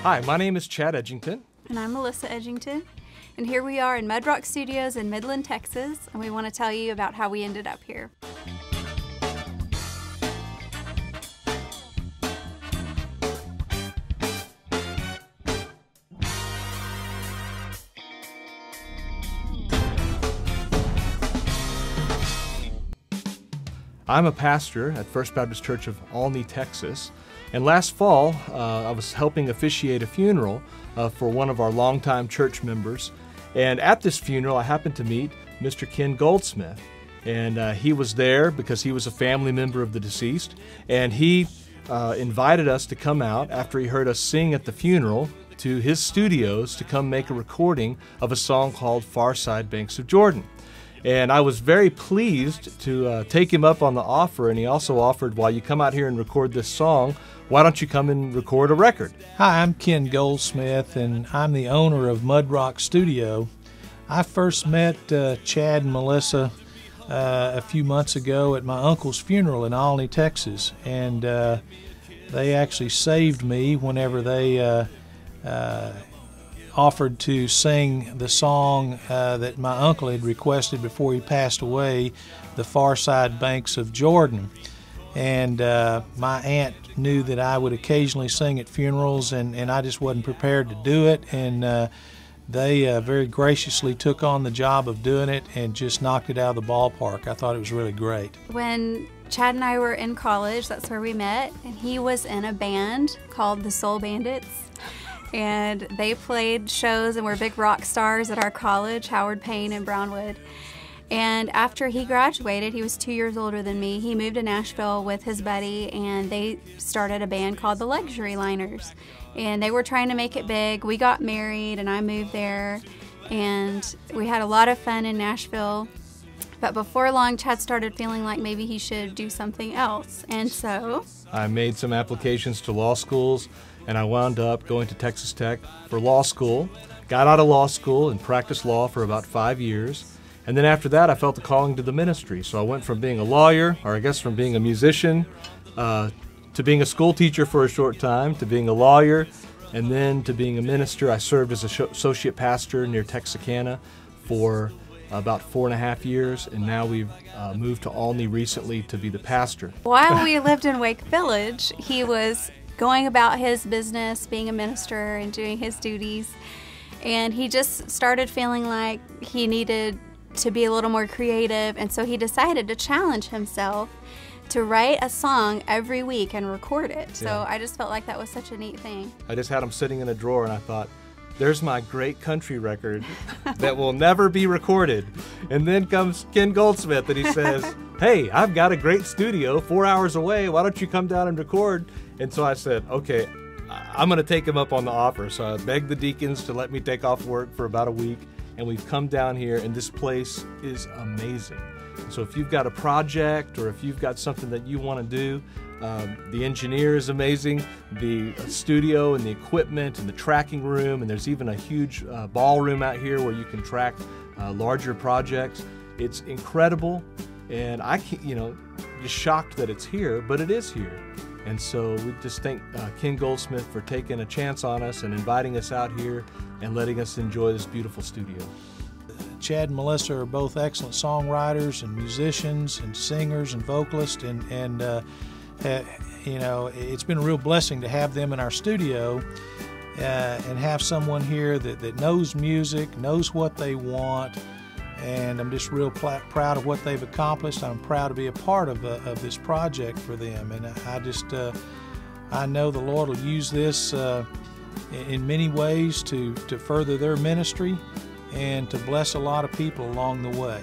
Hi, my name is Chad Edgington. And I'm Melissa Edgington. And here we are in Mudrock Studios in Midland, Texas, and we want to tell you about how we ended up here. I'm a pastor at First Baptist Church of Olney, Texas, and last fall I was helping officiate a funeral for one of our longtime church members. And at this funeral I happened to meet Mr. Ken Goldsmith, and he was there because he was a family member of the deceased, and he invited us to come out after he heard us sing at the funeral to his studios to come make a recording of a song called Far Side Banks of Jordan. And I was very pleased to take him up on the offer, and he also offered, while you come out here and record this song, why don't you come and record a record? Hi, I'm Ken Goldsmith, and I'm the owner of Mudrock Studio. I first met Chad and Melissa a few months ago at my uncle's funeral in Olney, Texas, and they actually saved me whenever they offered to sing the song that my uncle had requested before he passed away, The Far Side Banks of Jordan. And my aunt knew that I would occasionally sing at funerals, and I just wasn't prepared to do it, and they very graciously took on the job of doing it and just knocked it out of the ballpark. I thought it was really great. When Chad and I were in college, that's where we met, and he was in a band called the Soul Bandits. And they played shows and were big rock stars at our college, Howard Payne and Brownwood. And after he graduated, he was 2 years older than me, he moved to Nashville with his buddy, and they started a band called the Luxury Liners. And they were trying to make it big. We got married and I moved there, and we had a lot of fun in Nashville. But before long, Chad started feeling like maybe he should do something else. And so I made some applications to law schools, and I wound up going to Texas Tech for law school. Got out of law school and practiced law for about 5 years. And then after that, I felt the calling to the ministry. So I went from being a lawyer, or I guess from being a musician, to being a school teacher for a short time, to being a lawyer, and then to being a minister. I served as an associate pastor near Texarkana for about 4.5 years, and now we've moved to Olney recently to be the pastor. While we lived in Wake Village, he was going about his business, being a minister and doing his duties, and he just started feeling like he needed to be a little more creative, and so he decided to challenge himself to write a song every week and record it. So I just felt like that was such a neat thing. I just had him sitting in a drawer, and I thought, there's my great country record that will never be recorded. And then comes Ken Goldsmith and he says, hey, I've got a great studio 4 hours away. Why don't you come down and record? And so I said, okay, I'm going to take him up on the offer. So I begged the deacons to let me take off work for about a week. And we've come down here, and this place is amazing. So if you've got a project, or if you've got something that you want to do, the engineer is amazing, the studio and the equipment and the tracking room, and there's even a huge ballroom out here where you can track larger projects. It's incredible, and I can't, just shocked that it's here, but it is here. And so we just thank Ken Goldsmith for taking a chance on us and inviting us out here and letting us enjoy this beautiful studio. Chad and Melissa are both excellent songwriters and musicians and singers and vocalists, and it's been a real blessing to have them in our studio and have someone here that knows music, knows what they want, and I'm just real proud of what they've accomplished. I'm proud to be a part of this project for them, and I know the Lord will use this in many ways to further their ministry and to bless a lot of people along the way.